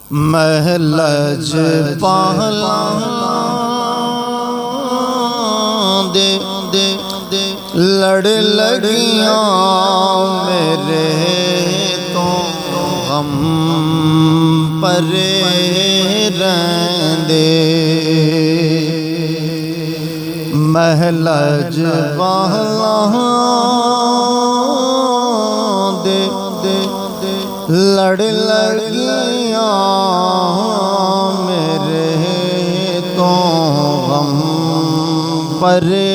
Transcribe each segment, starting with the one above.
महलज पहला दे दे दे लड़ लगियां मेरे तो हम परे रहंदे। महलज पहला दे दे दे लड़ लगियां मेरे तो हम परे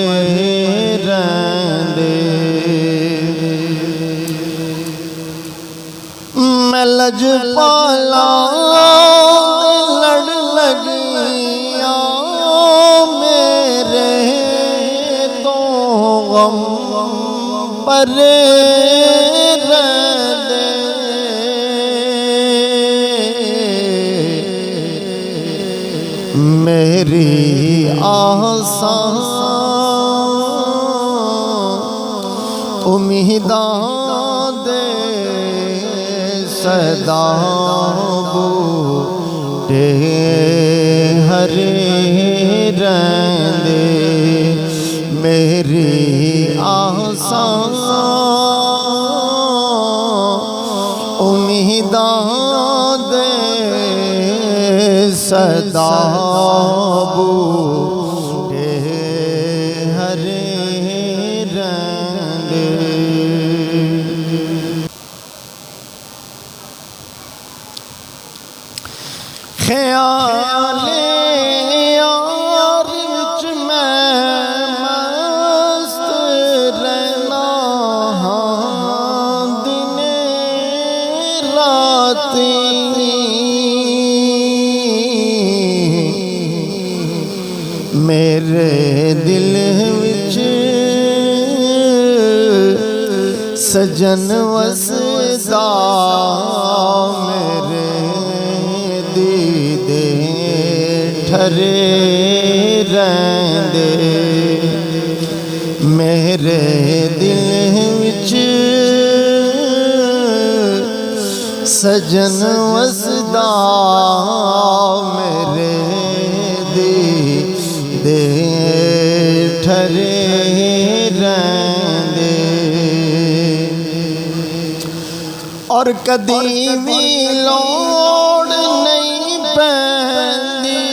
रहंदे। मैं लजपाला लड़ लगियां मेरे तो हम परे रहंदे। मेरी आसा उम्मीदां दे सदा बूटे हरे रहंदे। मेरी आसा उम्मीदां दे सदा बूटे हरे रहंदे। ख्याले यार विच मैं मस्त रहना दिने राती। मेरे दिल विच सजन वसदा मेरे दीदे ठरे रहंदे। मेरे दिल विच सजन वसदा मेरे दे ठरे रहंदे। और कदी भी लोड़ नहीं पैंदी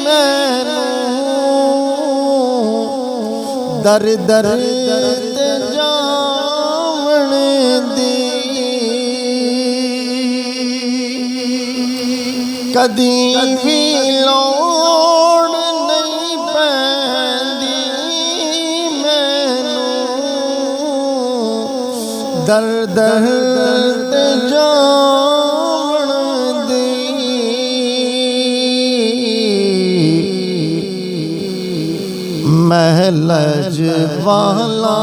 मैनू दर दर ते जावण दी। कदी भी लोड़ नहीं पैंदी मैनू दर दर ते जावण दी। महलज वाला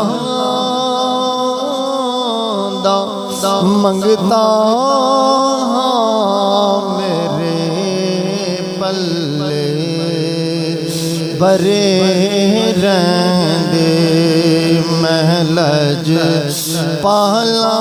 दा मंगता मेरे पल्ले बरे रहंदे। महलज पहला